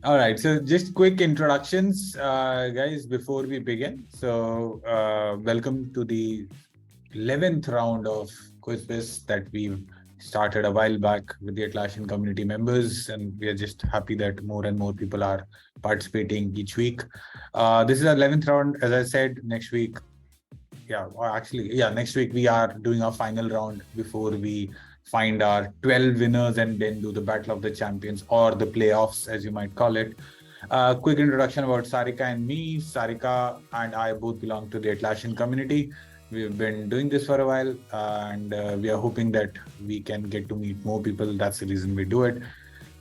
All right, so just quick introductions, guys, before we begin. So, welcome to the 11th round of QuizWiz that we started a while back with the Atlassian community members, and we are just happy that more and more people are participating each week. This is our 11th round. As I said, next week, next week we are doing our final round before we find our 12 winners and then do the Battle of the Champions or the playoffs, as you might call it. Quick introduction about Sarika and me. Sarika and I both belong to the Atlassian community. We've been doing this for a while, and we are hoping that we can get to meet more people. That's the reason we do it.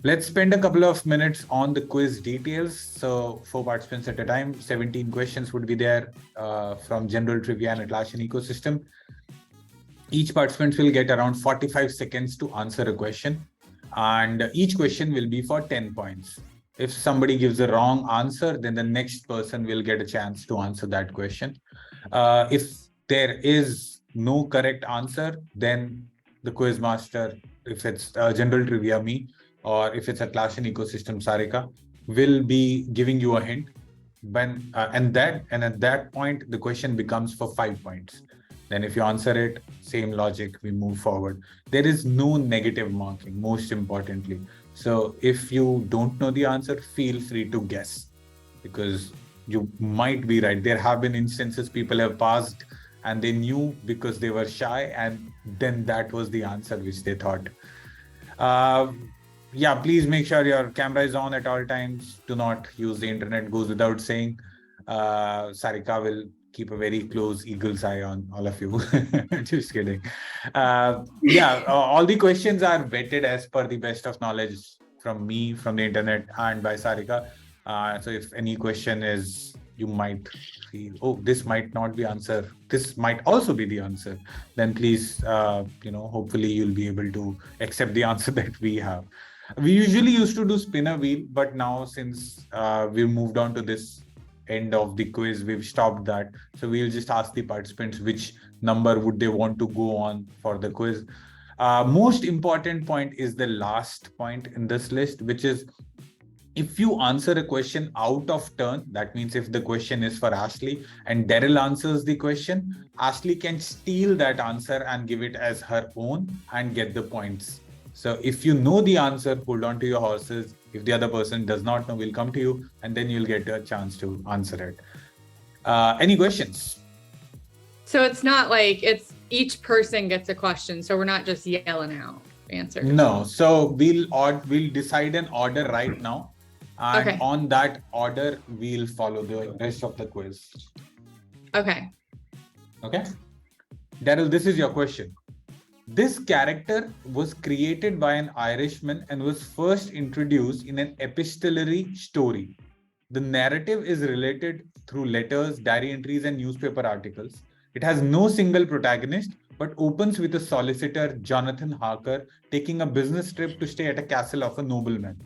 Let's spend a couple of minutes on the quiz details. So 4 participants at a time, 17 questions would be there from general trivia and Atlassian ecosystem. Each participant will get around 45 seconds to answer a question, and each question will be for 10 points. If somebody gives a wrong answer, then the next person will get a chance to answer that question. If there is no correct answer, then the quiz master, if it's general trivia me, or if it's Atlassian ecosystem Sarika, will be giving you a hint. And at that point, the question becomes for 5 points. Then if you answer it, same logic, we move forward. There is no negative marking, most importantly. So if you don't know the answer, feel free to guess, because you might be right. There have been instances people have passed and they knew because they were shy, and then that was the answer which they thought. Please make sure your camera is on at all times. Do not use the internet, goes without saying. Sarika will keep a very close eagle's eye on all of you. Just kidding. All the questions are vetted as per the best of knowledge from me, from the internet, and by Sarika. So if any question is, you might feel, oh, this might not be answer, this might also be the answer, then please, hopefully you'll be able to accept the answer that we have. We usually used to do spin a wheel, but now since we've moved on to this end of the quiz, we've stopped that. So we'll just ask the participants which number would they want to go on for the quiz. Most important point is the last point in this list, which is if you answer a question out of turn, that means if the question is for Ashley and Daryl answers the question, Ashley can steal that answer and give it as her own and get the points. So if you know the answer, hold on to your horses. If the other person does not know, we'll come to you and then you'll get a chance to answer it. Any questions? So it's not like it's each person gets a question. So we're not just yelling out answers. No. So we'll decide an order right now. And on that order, we'll follow the rest of the quiz. Okay. Daryl, this is your question. This character was created by an Irishman and was first introduced in an epistolary story. The narrative is related through letters, diary entries, and newspaper articles. It has no single protagonist, but opens with a solicitor, Jonathan Harker, taking a business trip to stay at a castle of a nobleman.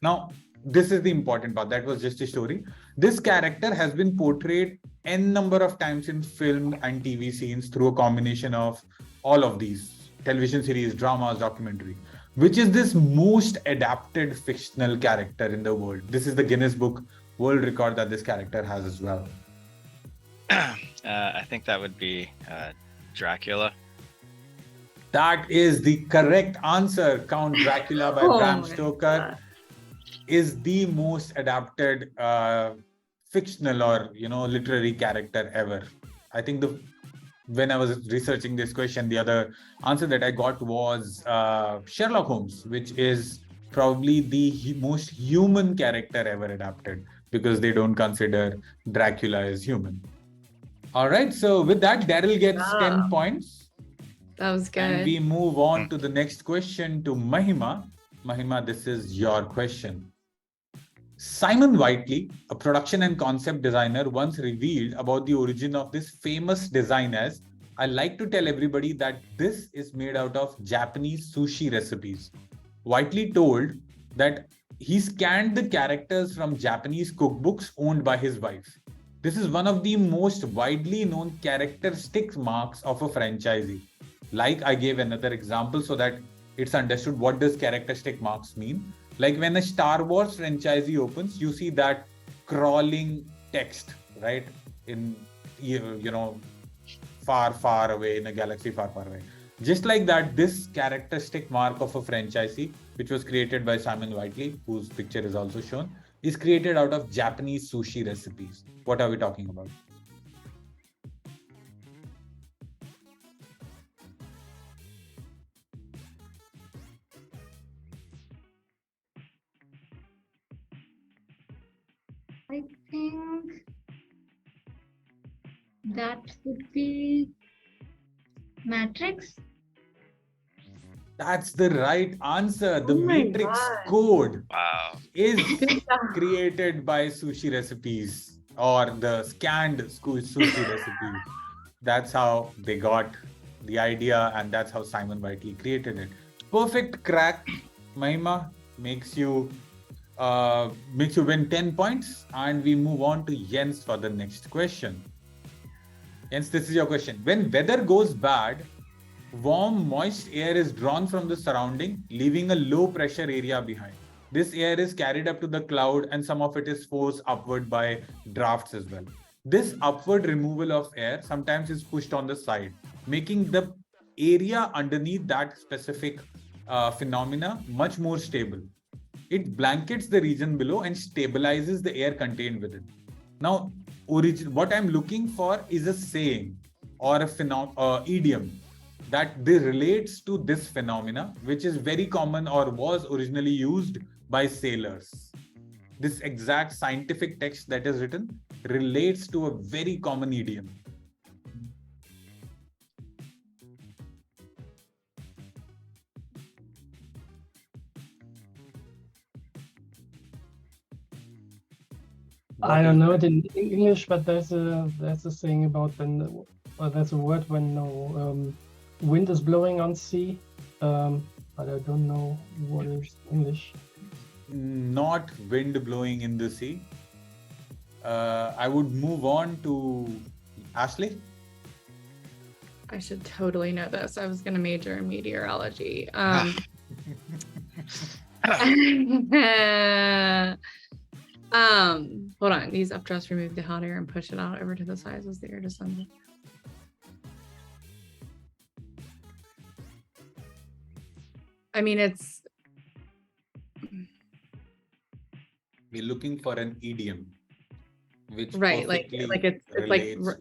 Now, this is the important part. That was just a story. This character has been portrayed n number of times in film and TV scenes through a combination of all of these television series, dramas, documentary. Which is this most adapted fictional character in the world? This is the Guinness Book World Record that this character has as well. I think that would be Dracula. That is the correct answer. Count Dracula by Bram Stoker is the most adapted fictional or literary character ever. I think when I was researching this question, the other answer that I got was Sherlock Holmes, which is probably the most human character ever adapted, because they don't consider Dracula as human. All right, so with that, Daryl gets 10 points. That was good. And we move on to the next question to Mahima. Mahima, this is your question. Simon Whiteley, a production and concept designer, once revealed about the origin of this famous design as, I like to tell everybody that this is made out of Japanese sushi recipes. Whiteley told that he scanned the characters from Japanese cookbooks owned by his wife. This is one of the most widely known character stick marks of a franchisee. Like I gave another example so that it's understood what does character stick marks mean. Like when a Star Wars franchisee opens, you see that crawling text, right? In, far away, in a galaxy far away. Just like that, this characteristic mark of a franchisee, which was created by Simon Whiteley, whose picture is also shown, is created out of Japanese sushi recipes. What are we talking about? I think that would be Matrix. That's the right answer. The Oh my Matrix God. code Wow. is Good job. created by sushi recipes, or the scanned sushi recipe. That's how they got the idea, and that's how Simon Whiteley created it. Perfect crack, Mahima, makes you win 10 points, and we move on to Jens for the next question. Jens, this is your question. When weather goes bad, warm, moist air is drawn from the surrounding, leaving a low pressure area behind. This air is carried up to the cloud, and some of it is forced upward by drafts as well. This upward removal of air sometimes is pushed on the side, making the area underneath that specific phenomena much more stable. It blankets the region below and stabilizes the air contained within. Now, what I'm looking for is a saying or a idiom that relates to this phenomena, which is very common or was originally used by sailors. This exact scientific text that is written relates to a very common idiom. I don't know it in English, but there's a saying about when, or there's a word when wind is blowing on sea, but I don't know what is English. Not wind blowing in the sea. I would move on to Ashley. I should totally know this. I was going to major in meteorology. Hold on. These updrafts remove the hot air and push it out over to the sides as the air descends. I mean, it's We're looking for an idiom, which right. Like it's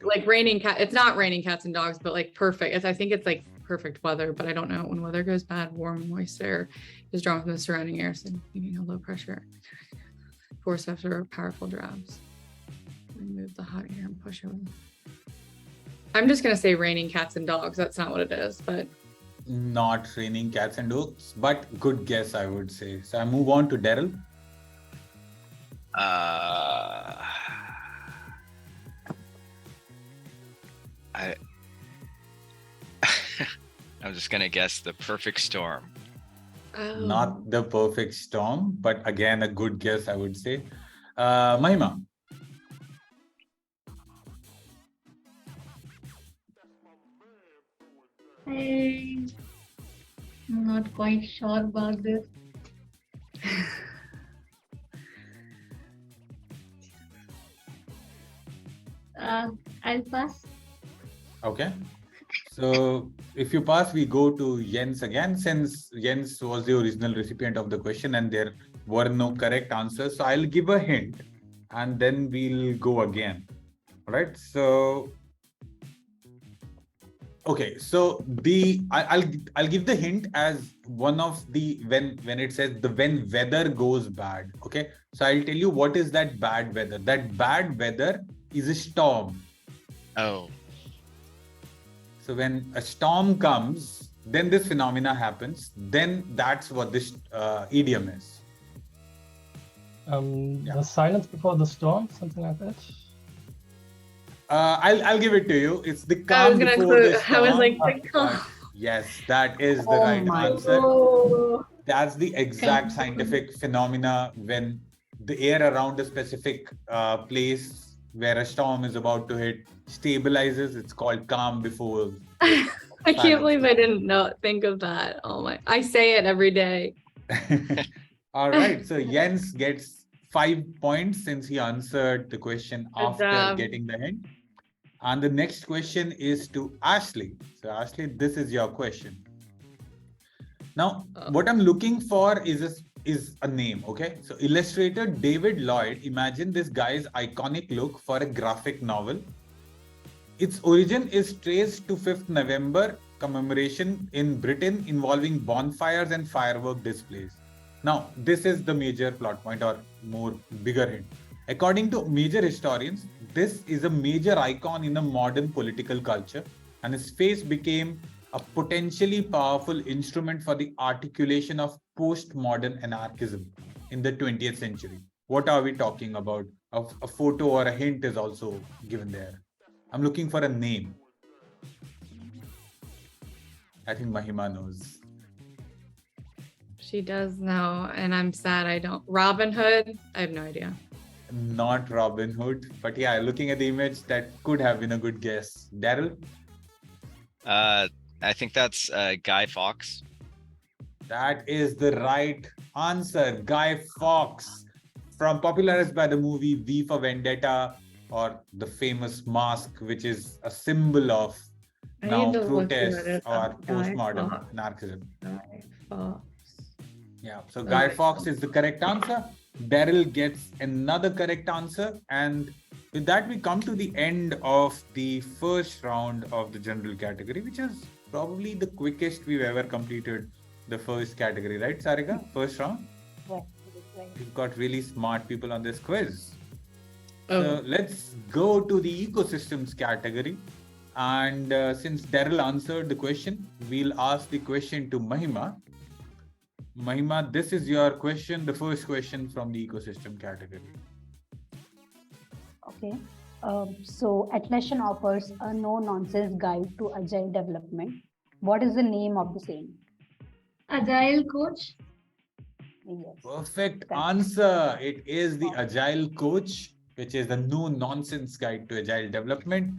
like raining cat. It's not raining cats and dogs, but like perfect. I think it's like perfect weather, but I don't know. When weather goes bad, warm, moist air is drawn from the surrounding air, so you know, low pressure. Force after powerful drafts. Remove the hot air and push it. I'm just gonna say raining cats and dogs. That's not what it is, but not raining cats and dogs, but good guess, I would say. So I move on to Daryl. I'm just gonna guess the perfect storm. Not the perfect storm, but again, a good guess, I would say. Mahima. I'm not quite sure about this. I'll pass. Okay. So if you pass, we go to Jens again, since Jens was the original recipient of the question and there were no correct answers. So I'll give a hint and then we'll go again. All right. So, okay. So I'll give the hint as one of the, when it says when weather goes bad. Okay. So I'll tell you what is that bad weather. That bad weather is a storm. Oh. So when a storm comes, then this phenomena happens. Then that's what this idiom is. The silence before the storm, something like that. I'll give it to you. It's the calm before the storm. I was like, the calm. Yes, that is the right answer. That's the exact scientific phenomena when the air around a specific place where a storm is about to hit stabilizes. It's called calm before. I can't believe I didn't think of that. Oh my, I say it every day. All right. So Jens gets 5 points since he answered the question after getting the hint. And the next question is to Ashley. So Ashley, this is your question. Now, what I'm looking for is a name, okay? So illustrator David Lloyd, imagine this guy's iconic look for a graphic novel. Its origin is traced to 5th November commemoration in Britain involving bonfires and firework displays. Now, this is the major plot point or more bigger hint. According to major historians, this is a major icon in a modern political culture, and his face became a potentially powerful instrument for the articulation of postmodern anarchism in the 20th century. What are we talking about? A photo or a hint is also given there. I'm looking for a name. I think Mahima knows. She does know, and I'm sad I don't. Robin Hood? I have no idea. Not Robin Hood, but yeah, looking at the image, that could have been a good guess. Daryl? I think that's Guy Fawkes. That is the right answer. Guy Fawkes, popularized by the movie V for Vendetta, or the famous mask, which is a symbol of now protest or postmodern anarchism. Guy Fawkes. Yeah, so Guy Fawkes is the correct answer. Daryl gets another correct answer. And with that, we come to the end of the first round of the general category, which is probably the quickest we've ever completed the first category, right, Sarika? First round? Right. We've got really smart people on this quiz. Oh. So let's go to the ecosystems category. And since Daryl answered the question, we'll ask the question to Mahima. Mahima, this is your question, the first question from the ecosystem category. Okay. So Atlassian offers a no-nonsense guide to agile development. What is the name of the same? Agile Coach. Yes. Perfect answer. It is the Agile Coach, which is the no-nonsense guide to agile development.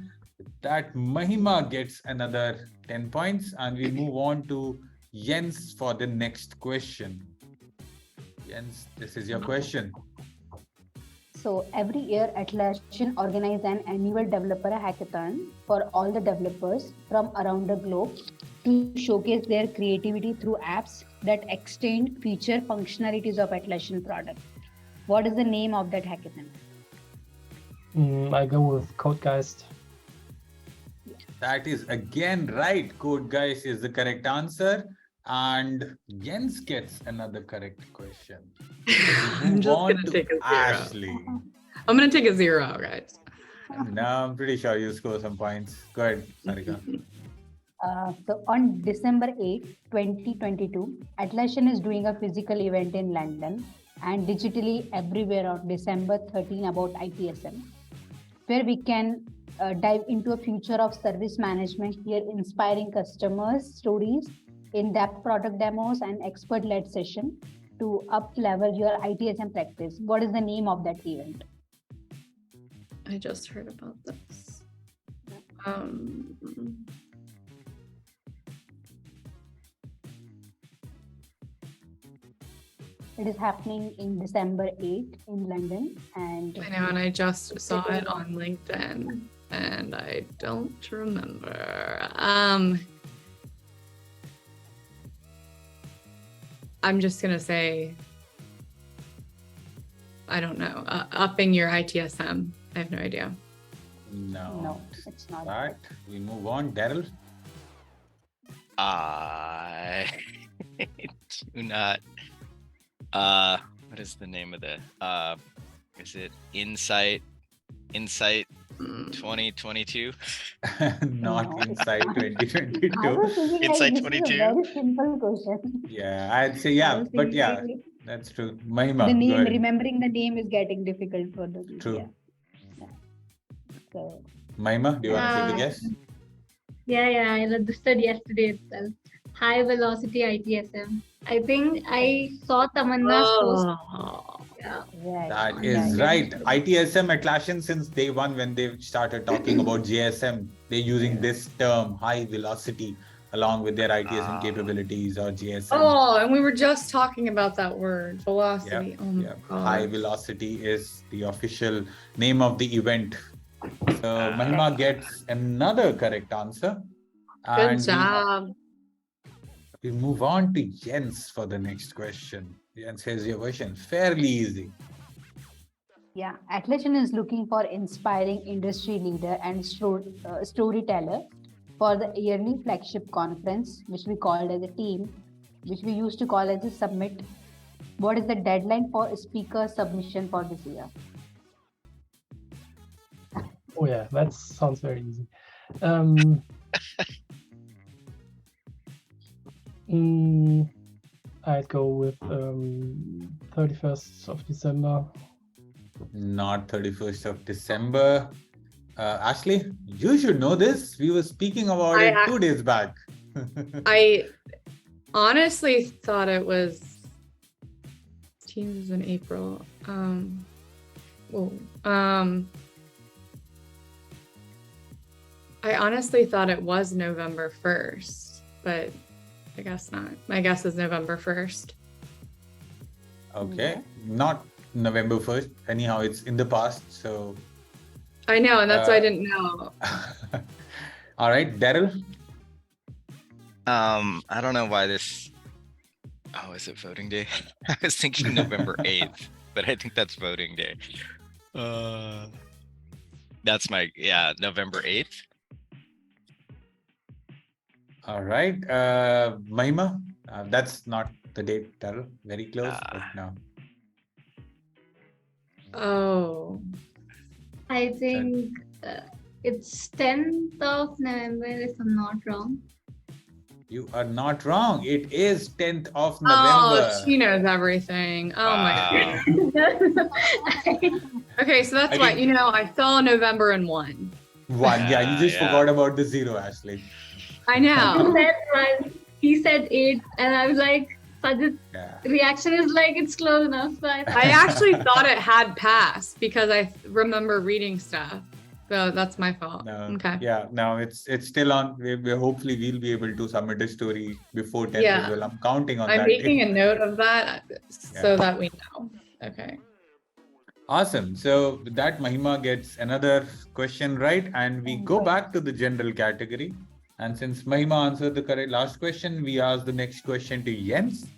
That Mahima gets another 10 points, and we move on to Jens for the next question. Jens, this is your question. So every year, Atlassian organizes an annual developer hackathon for all the developers from around the globe to showcase their creativity through apps that extend feature functionalities of Atlassian product. What is the name of that hackathon? I go with Codegeist. That is again right. Codegeist is the correct answer. And Jens gets another correct question. I'm just going to take a 0. Ashley. I'm going to take a 0, guys. No, I'm pretty sure you score some points. Go ahead, Sarika. So on December 8, 2022, Atlassian is doing a physical event in London and digitally everywhere on December 13 about ITSM, where we can dive into a future of service management here, inspiring customers' stories, in-depth product demos, and expert-led session to up-level your ITSM practice. What is the name of that event? I just heard about this. It is happening in December 8 in London. And I know, and I just saw it on LinkedIn, and I don't remember. I'm just going to say, I don't know, upping your ITSM. I have no idea. No, it's not. Right, we move on. Daryl? I do not. What is the name of the? Is it Insight 2022? Not Insight 2022. Insight 22. Very simple question. Yeah, I'd say yeah, but yeah, that's true. Mahima, The go name, ahead. remembering the name is getting difficult for the True. Yeah. So, Mahima, do you want to take a guess? Yeah, I registered yesterday itself. High velocity ITSM. I think I saw Tamanna's post. Yeah. right. That is right. ITSM Atlassian, since day one when they started talking about JSM, they're using this term, high velocity along with their ITSM capabilities or JSM. Oh, and we were just talking about that word, velocity. Oh my God. High velocity is the official name of the event. So Mahima gets another correct answer. Good job. We move on to Jens for the next question. Jens, here's your question. Fairly easy. Yeah, Atlassian is looking for inspiring industry leader and storyteller for the yearly flagship conference, which we called as a team, which we used to call as a summit. What is the deadline for speaker submission for this year? Oh yeah, that sounds very easy. I'd go with 31st of December. Not 31st of December. Ashley, you should know this. We were speaking about it 2 days back. I honestly thought it was Teams in April. I honestly thought it was November 1st, but I guess not. My guess is November 1st. Okay, not November 1st. Anyhow, it's in the past, so. I know, and that's why I didn't know. All right, Daryl. I don't know why this. Oh, is it voting day? I was thinking November 8th, but I think that's voting day. That's November 8th. All right, Mahima. That's not the date, Daryl. Very close, but no. Oh. I think it's 10th of November, if I'm not wrong. You are not wrong. It is 10th of November. Oh, she knows everything. Oh my God. Okay, so that's why, I saw November and 1. 1. Yeah, you just forgot about the 0, Ashley. I know. He said 8, and I was like, the reaction is like, it's close enough. But I actually thought it had passed because I remember reading stuff. So that's my fault. No, okay. Yeah, no, it's still on. We're hopefully we'll be able to submit a story before 10 as well. I'm counting on that. I'm making a note of that so that we know. Okay. Awesome. So with that, Mahima gets another question right, and we go back to the general category. And since Mahima answered the correct last question, we ask the next question to Jens.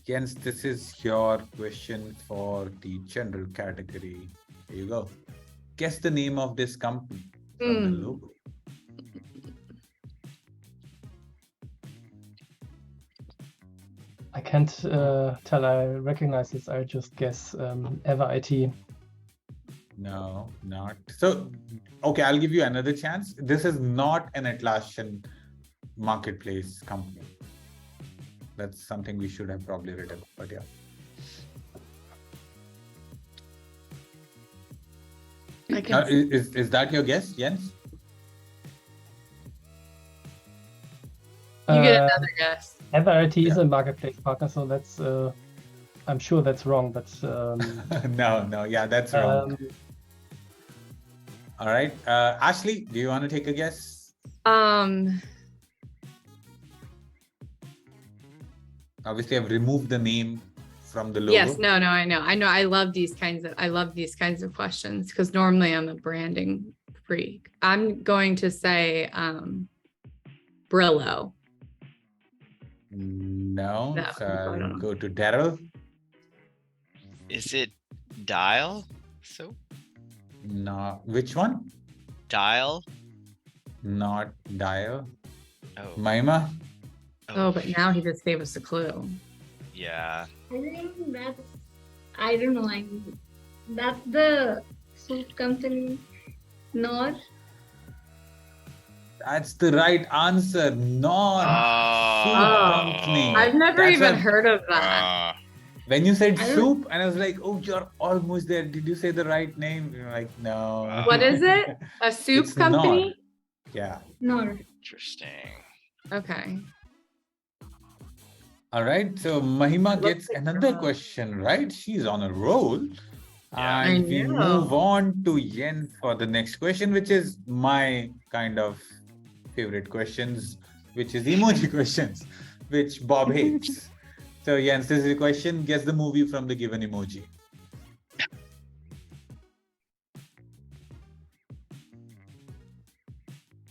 Jens, this is your question for the general category. Here you go. Guess the name of this company from the logo. I can't tell I recognize this. I just guess Ever IT. No, not. So, okay, I'll give you another chance. This is not an Atlassian marketplace company. That's something we should have probably written, but yeah. Is that your guess, Jens? You get another guess. Ever IT is a marketplace partner, so that's I'm sure that's wrong, but no, yeah, that's wrong. All right, Ashley, do you want to take a guess? Obviously, I've removed the name from the logo. Yes, no, I know. I love these kinds of questions because normally I'm a branding freak. I'm going to say Brillo. No, so I'll go to Daryl. Is it Dial? So? No, which one? Dial? Not Dial. Oh. Mahima? Oh, but now he just gave us a clue. Yeah. I think I don't know, that's the soup company, Nor. That's the right answer. Nor soup company. I've never even heard of that. When you said soup, and I was like, oh, you're almost there. Did you say the right name? You're like, no. What is it? A soup It's company? Nor. Yeah. Nor. Interesting. Okay. All right. So Mahima gets another question right. She's on a roll. Yeah. And we move on to Yen for the next question, which is my kind of favorite questions. which is emoji questions, which Bob hates. So Jens, this is a question. Guess the movie from the given emoji.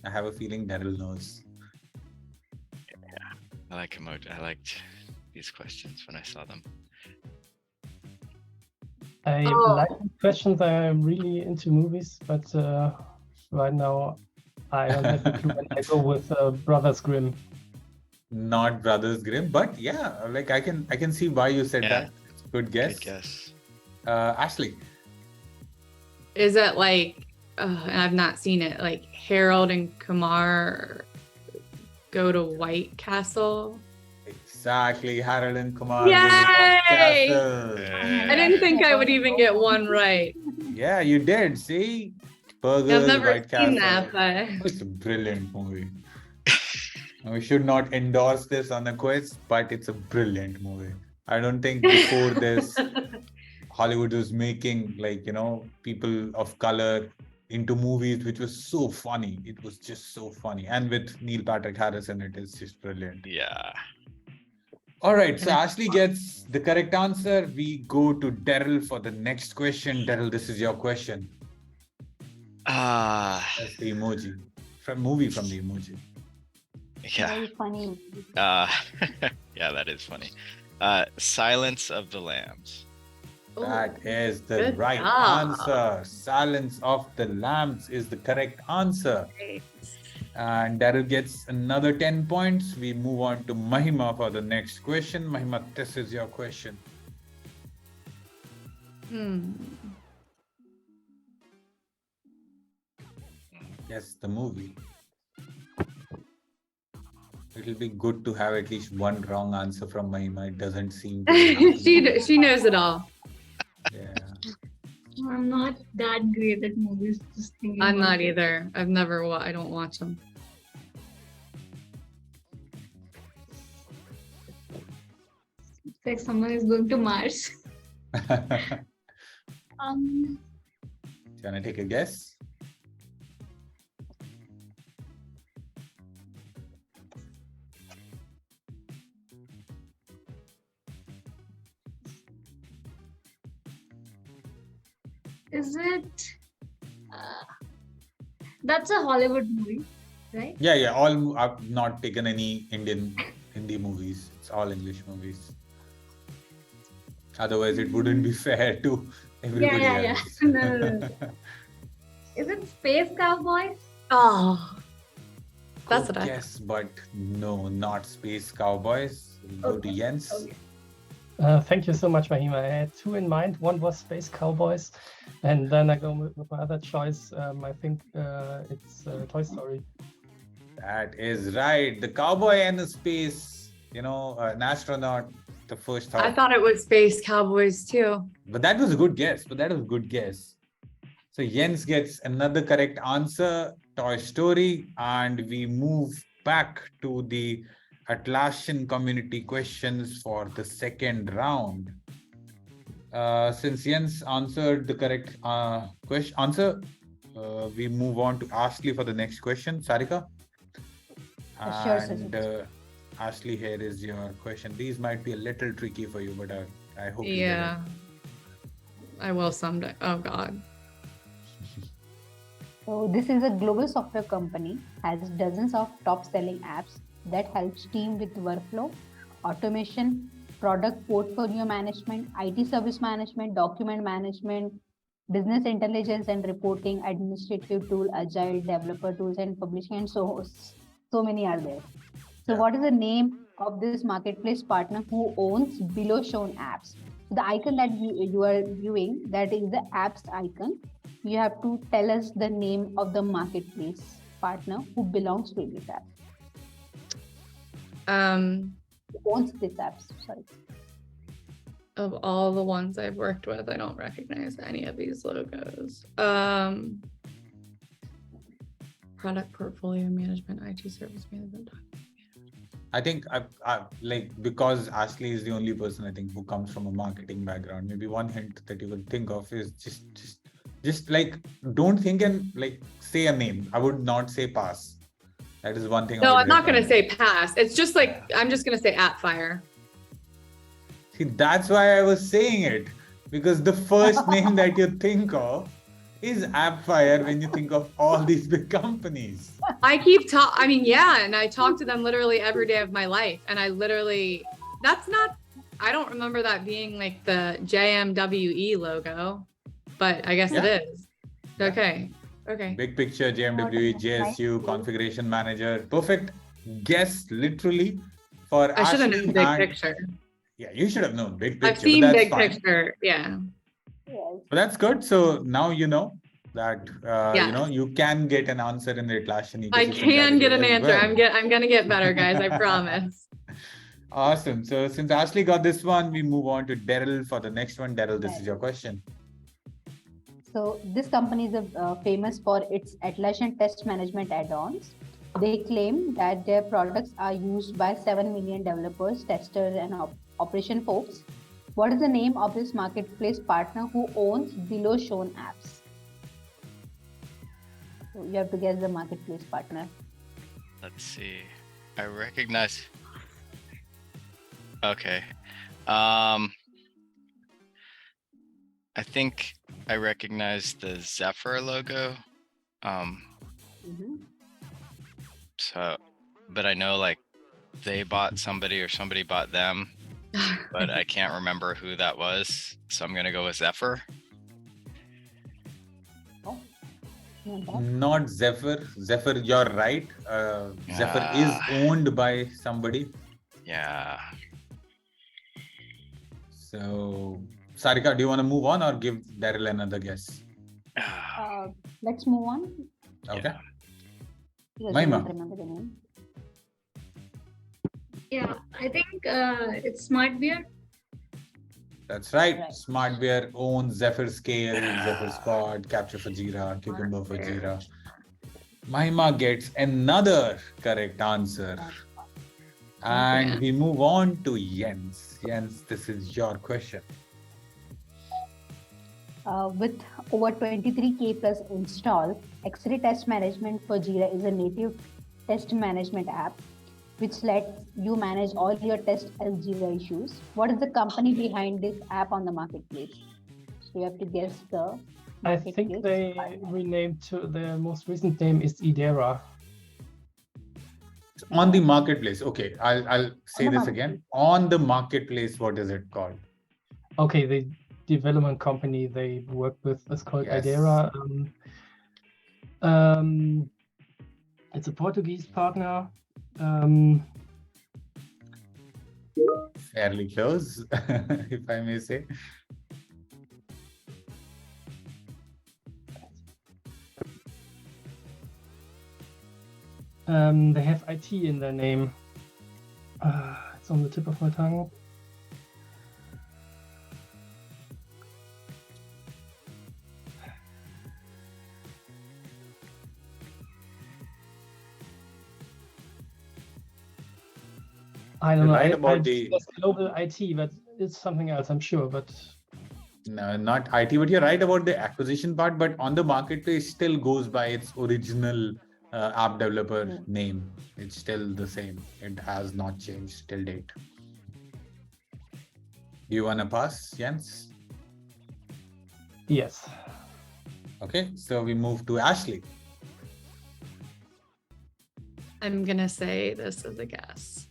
I have a feeling Daryl knows. I like emoji. I liked these questions when I saw them. I like these questions. I'm really into movies, but right now I don't have a clue. And I go with Brothers Grimm. Not Brothers Grimm, but yeah, like I can see why you said that. It's a good guess. Good guess. Ashley. Is it like, and I've not seen it, like Harold and Kumar go to White Castle? Exactly, Harold and Kumar. Yay! Castle. I didn't think I would even get one right. Yeah, you did. See, Burgers, I've never White seen Castle. that, but It's a brilliant movie. We should not endorse this on a quiz, but it's a brilliant movie. I don't think before this, Hollywood was making people of color into movies, which was so funny. It was just so funny. And with Neil Patrick Harris in it, it's just brilliant. Yeah. All right, so Ashley gets the correct answer. We go to Daryl for the next question. Daryl, this is your question. That's the emoji. From the emoji. Yeah. Very funny. Yeah, that is funny. Silence of the Lambs. That is the good right job. answer. Silence of the Lambs is the correct answer. Great. And Daryl gets another 10 points. We move on to Mahima for the next question. Mahima, this is your question. Yes, the movie. It'll be good to have at least one wrong answer from Mahima. It doesn't seem to be she knows it all. Yeah. I'm not that great at movies. Just thinking. I'm about not it. either. I don't watch them. It's like someone is going to Mars. Do you want to take a guess? Is it? That's a Hollywood movie, right? Yeah. All I've not taken any Hindi movies. It's all English movies. Otherwise, it wouldn't be fair to everybody Yeah. else. No. Is it Space Cowboys? Oh, that's Good what I guess, but no, not Space Cowboys. We'll go to Okay, Jens. okay. Thank you so much, Mahima. I had two in mind. One was Space Cowboys, and then I go with my other choice. I think it's Toy Story. That is right. The cowboy and the space, an astronaut, the first thought. I thought it was Space Cowboys too. But that was a good guess. So Jens gets another correct answer, Toy Story, and we move back to the Atlassian community questions for the second round. Since Jens answered the correct answer, we move on to Ashley for the next question. Sarika? Sure, And Ashley, here is your question. These might be a little tricky for you, but I hope you get Yeah. I will someday. Oh God. So this is a global software company, has dozens of top-selling apps that helps team with workflow, automation, product portfolio management, IT service management, document management, business intelligence and reporting, administrative tool, agile developer tools, and publishing, and so many are there. So Yeah. what is the name of this marketplace partner who owns below shown apps? So the icon that you are viewing, that is the apps icon. You have to tell us the name of the marketplace partner who belongs to this app. Who owns this apps? Sorry. Of all the ones I've worked with, I don't recognize any of these logos. Product portfolio management, IT service management. I think because Ashley is the only person I think who comes from a marketing background. Maybe one hint that you would think of is just like don't think and say a name. I would not say pass. That is one thing. No, I would I'm not going to recommend. say pass. It's just like, I'm just going to say AppFire. See, that's why I was saying it, because the first name that you think of is AppFire when you think of all these big companies. I mean, yeah. And I talk to them literally every day of my life. And I literally, I don't remember that being like the JMWE logo, but I guess Yeah. it is. Okay. Okay. Big picture, JMWE, JSU, configuration manager. Perfect guess, literally, for I should have Ashley known big and- picture. Yeah, you should have known big picture. I've seen but that's big fine. picture. Yeah. Yes. But that's good. So now you know that Yes. you can get an answer in the Atlassian ecosystem. I can get an category as answer. well. I'm gonna get better, guys. I promise. Awesome. So since Ashley got this one, we move on to Daryl for the next one. Daryl, this is your question. So this company is famous for its Atlassian test management add-ons. They claim that their products are used by 7 million developers, testers, and operation folks. What is the name of this marketplace partner who owns below shown apps? So you have to guess the marketplace partner. Let's see. I recognize. Okay. I think I recognize the Zephyr logo. So, but I know like they bought somebody or somebody bought them, but I can't remember who that was. So I'm gonna go with Zephyr. Not Zephyr. Zephyr, you're right. Zephyr is owned by somebody. Yeah. So, Sarika, do you want to move on or give Daryl another guess? Let's move on. Okay. Because Mahima. I don't remember the name. Yeah, I think it's Smart Beer. That's right. Right. SmartBear owns Zephyr Scale, Zephyr Squad, Capture for Jira, Cucumber for Jira. Mahima gets another correct answer. And we move on to Jens. Jens, this is your question. With over 23K plus install, X-ray Test Management for Jira is a native test management app which lets you manage all your test as Jira issues. What is the company behind this app on the marketplace? So you have to guess the I think they renamed to their most recent name is Idera. On the marketplace. Okay, I'll say this again. On the marketplace, what is it called? Okay, the development company they work with is called Yes. Idera. It's a Portuguese partner. Fairly close, if I may say. They have IT in their name. It's on the tip of my tongue. I don't know. Right I about the- guess global IT, but it's something else, I'm sure. But No, not IT, but you're right about the acquisition part. But on the marketplace, still goes by its original app developer name. It's still the same. It has not changed till date. Do you want to pass, Jens? yes. Okay, so we move to Ashley. I'm gonna say this as a guess.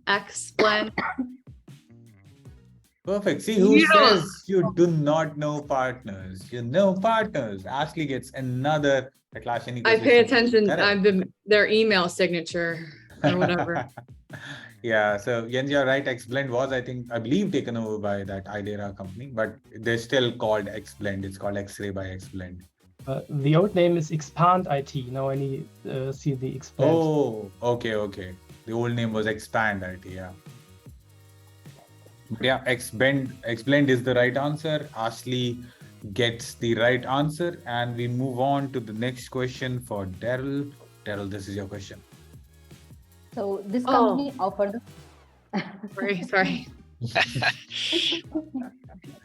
X-Blend. Perfect. See, who Yeah. says you do not know partners? You know partners. Ashley gets another Atlassian I pay ecosystem. attention. Correct. Their email signature or whatever. Yeah, so Jens, you're right. Xblend was, I believe, taken over by that Idera company, but they're still called Xblend. It's called X-Ray by Xblend. The old name is Expand IT. Now I need see the Expand. Oh, okay. The old name was Expand IT, yeah. Yeah, Xblend is the right answer. Ashley gets the right answer, and we move on to the next question for Daryl. Daryl, this is your question. So this company offers Sorry.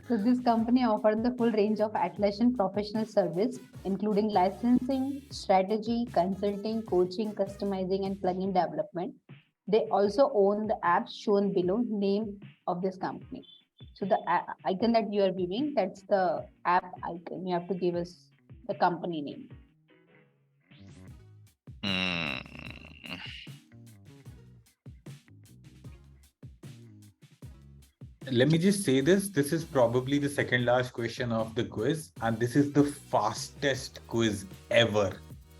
So this company offers the full range of Atlassian professional service, including licensing, strategy, consulting, coaching, customizing, and plugin development. They also own the apps shown below, name of this company. So the icon that you are viewing, that's the app icon. You have to give us the company name. Let me just say this. This is probably the second last question of the quiz, and this is the fastest quiz ever.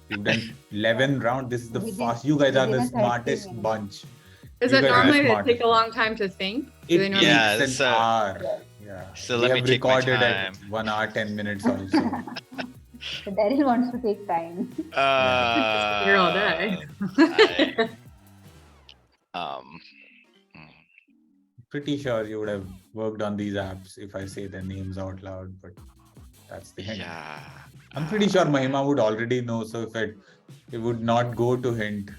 We've done 11 rounds. This is the fast. You guys are the smartest bunch. Is it normally they take a long time to think? It takes an hour. Yeah. So we let me have take my recorded time. at 1 hour 10 minutes also. So Daryl wants to take time. Here all day. Pretty sure you would have worked on these apps if I say their names out loud, but that's the hint. Yeah. I'm pretty sure Mahima would already know, so if it would not go to hint.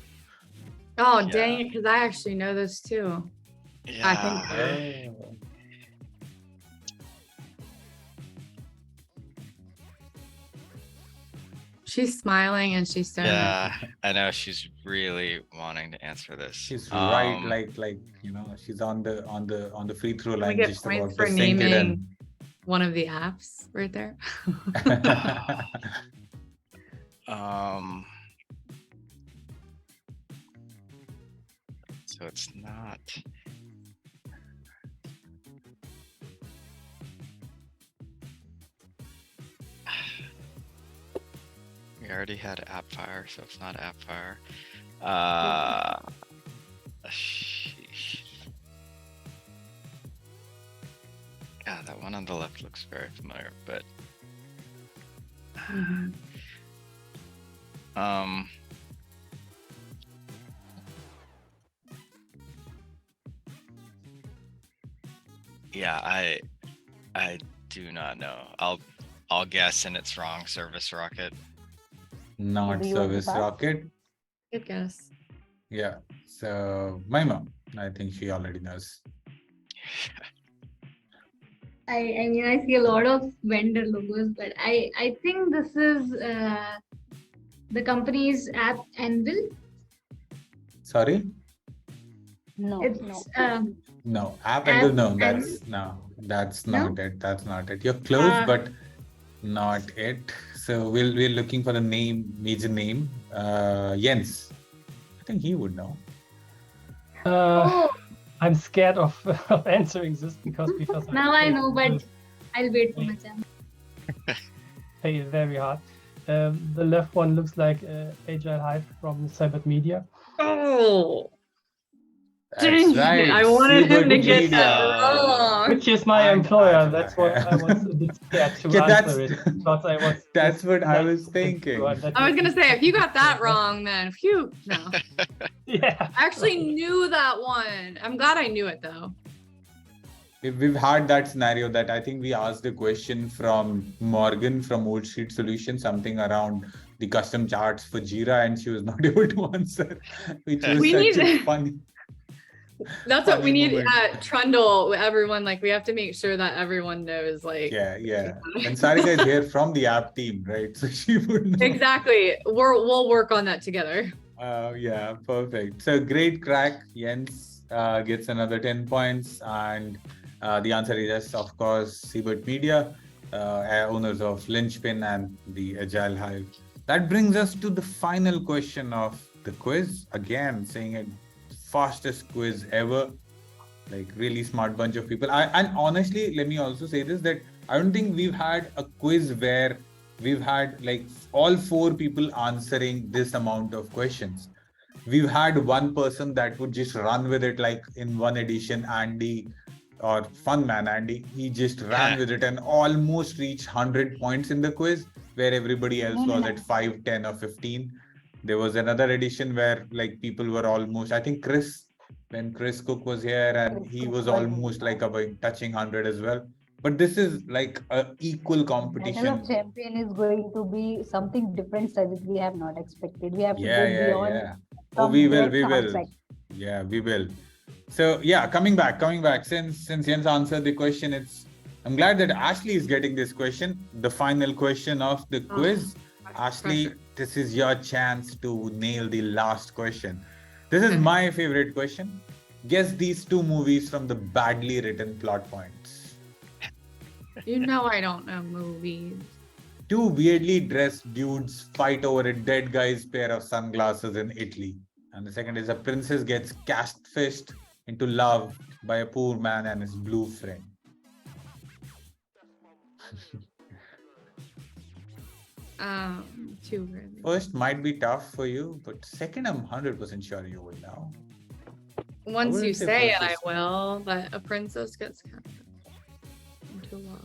Oh, dang it, because I actually know this too. Yeah. I think so. She's smiling and she's staring. Yeah, I know she's really wanting to answer this. She's right, like she's on the free throw line. We get just points about for to sink it in. naming one of the apps right there. So it's not. We already had AppFire, so it's not AppFire. Sheesh. Yeah, that one on the left looks very familiar, but yeah, I do not know. I'll guess, and it's wrong. Service Rocket. Not Service Rocket. Good guess. Yeah. So Mahima, I think she already knows. I mean, I see a lot of vendor logos, but I think this is the company's app Anvil. Sorry? No, It's No, App Anvil. No, that's not it. That's not it. You're close, but not it. So we're looking for the major name. Jens. I think he would know. I'm scared of answering this because now I know, but I'll wait for my chance. Pay very hard. The left one looks like Agile Hype from Seibert Media. Oh, That's right. I wanted him to get Media. that wrong. Which is my employer. That's what I was a bit scared to answer it. Because I was. That's what I was thinking. I was gonna say, if you got that wrong, then phew, no. Yeah. I actually knew that one. I'm glad I knew it though. We've had that scenario that I think we asked a question from Morgan from Old Street Solutions, something around the custom charts for Jira, and she was not able to answer, which was such a funny. That's what we need at Trundle. Everyone, like, we have to make sure that everyone knows, like. Yeah. And Sarika is here from the app team, right? So she would know. Exactly. We'll work on that together. Yeah, perfect. So great crack. Jens gets another 10 points, and the answer is yes, of course, Seibert Media, owners of Lynchpin and the Agile Hive. That brings us to the final question of the quiz. Again, saying it. Fastest quiz ever, like really smart bunch of people. And honestly, let me also say this, that I don't think we've had a quiz where we've had like all 4 people answering this amount of questions. We've had one person that would just run with it, like in one edition, Andy, or Fun Man Andy, he just ran with it and almost reached 100 points in the quiz, where everybody else was at 5, 10 or 15. There was another edition where like people were almost, I think when Chris Cook was here, and he was almost like about touching 100 as well. But this is like an equal competition. Battle of Champion is going to be something different that we have not expected. We have to go beyond. Oh, we will. Yeah, we will. So yeah, coming back. Since Jens answered the question, I'm glad that Ashley is getting this question, the final question of the quiz. Ashley, this is your chance to nail the last question. This is my favorite question. Guess these two movies from the badly written plot points. You know I don't know movies. Two weirdly dressed dudes fight over a dead guy's pair of sunglasses in Italy. And the second is a princess gets catfished into love by a poor man and his blue friend. Two really. First might be tough for you, but second I'm 100% sure you will know. Once you say it, I will. But a princess gets into love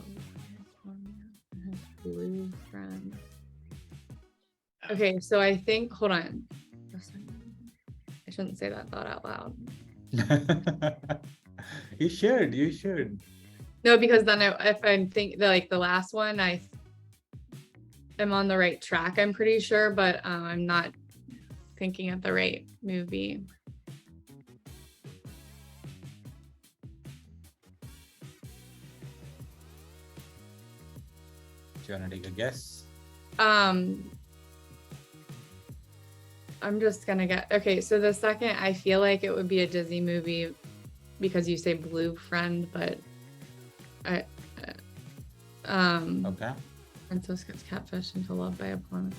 with his blue friend. Okay, so I think. Hold on. I shouldn't say that thought out loud. You should. No, because then if I think like the last one, I'm on the right track, I'm pretty sure, but I'm not thinking of the right movie. Do you want to take a guess? I'm just gonna get, okay, so the second, I feel like it would be a Disney movie because you say blue friend, but Okay. Princess gets catfished into love by a pawn.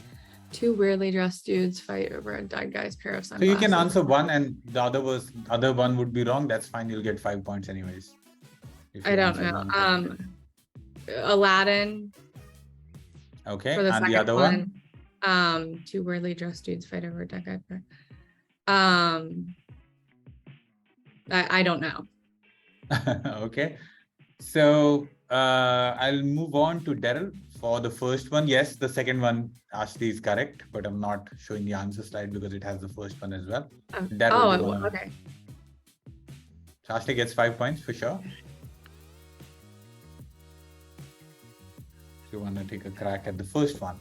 Two weirdly dressed dudes fight over a dead guy's pair of So sunglasses. you can answer one and the other one would be wrong. That's fine. You'll get 5 points anyways. I don't know. Aladdin. Okay. For the And the second other one? Two weirdly dressed dudes fight over a dead guy. I don't know. Okay. So I'll move on to Daryl for the first one. Yes, the second one, Ashley is correct, but I'm not showing the answer slide because it has the first one as well. Daryl, Okay. So Ashley gets 5 points for sure. If you want to take a crack at the first one.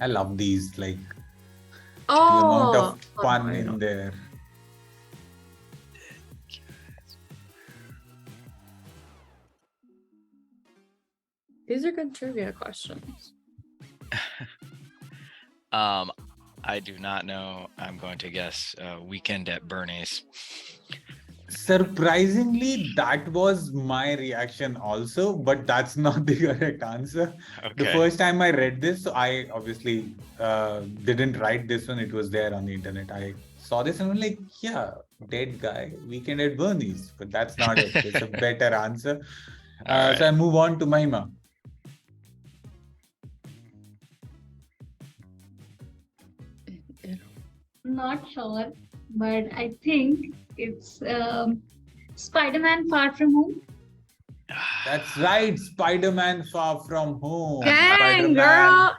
I love these, like the amount of fun in there. These are good trivia questions. I do not know. I'm going to guess Weekend at Bernie's. Surprisingly, that was my reaction also, but that's not the correct answer. Okay. The first time I read this, so I obviously didn't write this one. It was there on the internet. I saw this and I'm like, yeah, dead guy, Weekend at Bernie's. But that's not it. It's a better answer. Right. So I move on to Mahima. Not sure, but I think it's Spider-Man Far From Home. That's right, Spider-Man Far From Home. Dang, girl.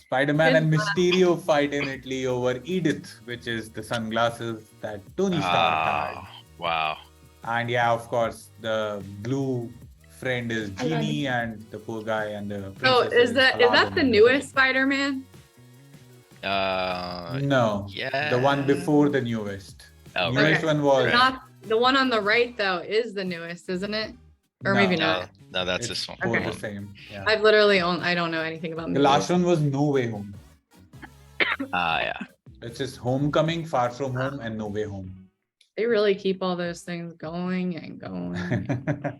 Spider-Man and Mysterio fight in Italy over Edith, which is the sunglasses that Tony Stark had. Wow. And yeah, of course, the blue friend is Genie and the poor guy and the princess Is that the newest Spider-Man? No. Yeah. The one before the newest. Oh, Newest one was Not the one on the right though is the newest, isn't it? Or No. maybe No, not. no, that's it's this one. both Okay. the same. Yeah. I've literally I don't know anything about The movies. last one was No Way Home. Yeah. It's just Homecoming, Far From Home, and No Way Home. They really keep all those things going and going.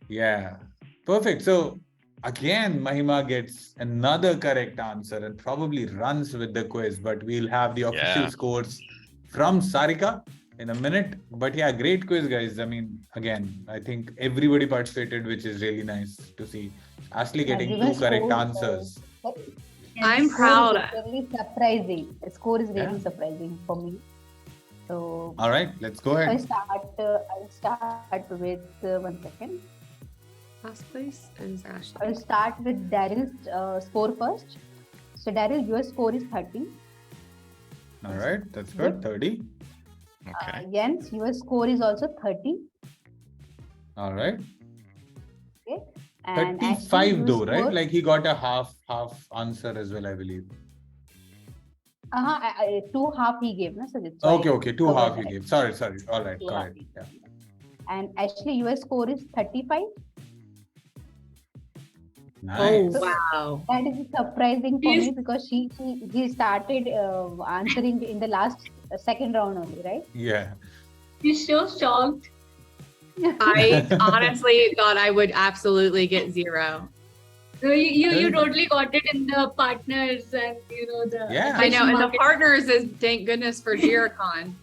Yeah. Perfect. So again, Mahima gets another correct answer and probably runs with the quiz, but we'll have the official scores from Sarika in a minute. But yeah, great quiz, guys. I mean, again, I think everybody participated, which is really nice to see. Ashley getting two correct answers. I'm proud. It's really surprising. The score is really surprising for me. So All right, let's go ahead. I'll start with 1 second. Last place is Ashley. I'll start with Daryl's score first. So Daryl, your score is 30. All right, that's good. 30. Okay. Jens, your score is also 30. All right. Okay. And 35 though, right? scored, Like he got a half answer as well, I believe. 2 half he gave, no? So that's Okay, why okay, 2 covered half you that. gave. Sorry. All right, 2 got half it. he Yeah. gave. And actually, your score is 35. Nice. wow. That is surprising for He's- me because he started answering in the last second round only, right? Yeah. He's so shocked. I honestly thought I would absolutely get 0. So you totally got it in the partners and the Yeah. I know, and the market. partners is thank goodness for JiraCon.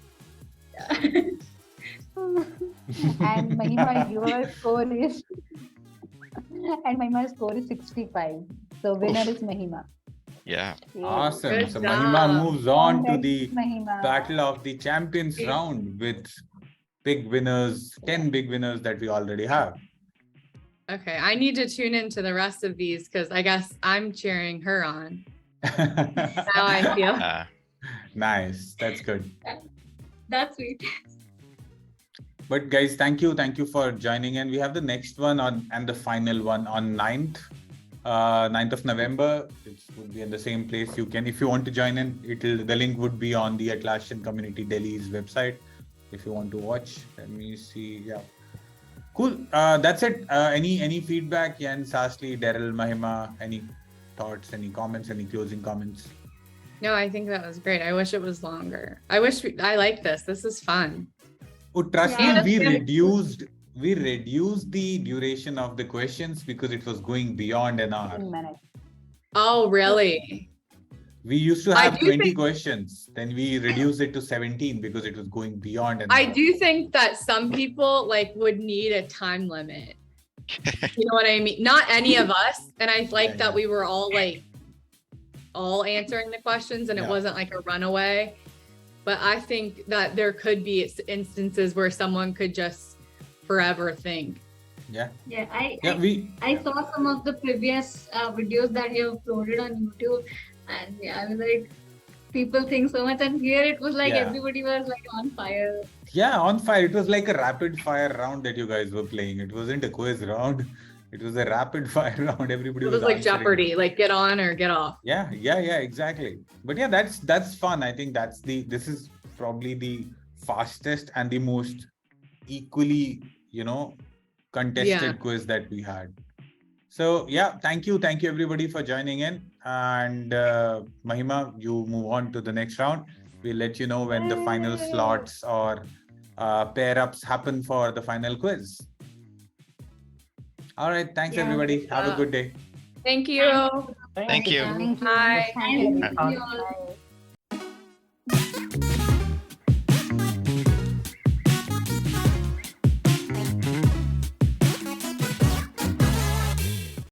And Mahima, your score is and Mahima's score is 65. So winner is Mahima. Yeah. Yay. Awesome. Good So job. Mahima moves on to the Mahima. Battle of the Champions round with big winners, 10 big winners that we already have. Okay, I need to tune into the rest of these because I guess I'm cheering her on. How I feel. Nice. That's good. That's sweet. But guys, thank you for joining in. We have the next one on and the final one on 9th of November. It would be in the same place. You can, if you want to join in, the link would be on the Atlassian Community Delhi's website. If you want to watch, let me see. Yeah, cool. That's it. Any feedback, Yen, Sasli, Daryl, Mahima? Any thoughts? Any comments? Any closing comments? No, I think that was great. I wish it was longer. I like this. This is fun. Oh, trust Yeah, me, that's we reduced the duration of the questions because it was going beyond an hour. 15 minutes. Oh, really? We used to I have do 20 think- questions. Then we reduced it to 17 because it was going beyond an I hour. do think that some people would need a time limit. You know what I mean? Not any of us. And I like Yeah, that yeah. we were all answering the questions and it Yeah. wasn't like a runaway. But I think that there could be instances where someone could just forever think. Yeah. Yeah, I I saw some of the previous videos that you uploaded on YouTube, and I was like, people think so much, and here it was like Yeah. everybody was like on fire. Yeah, on fire. It was like a rapid fire round that you guys were playing. It wasn't a quiz round. It was a rapid fire round. Everybody It was like answering. Jeopardy, like get on or get off. Yeah, exactly. But yeah, that's fun. I think this is probably the fastest and the most equally, contested quiz that we had. So yeah, thank you everybody for joining in. And Mahima, you move on to the next round. We'll let you know when the final slots or pair ups happen for the final quiz. All right, thanks everybody. Have a good day. Thank you. Thank you. Thank you. Bye. Thank you. Thank you all.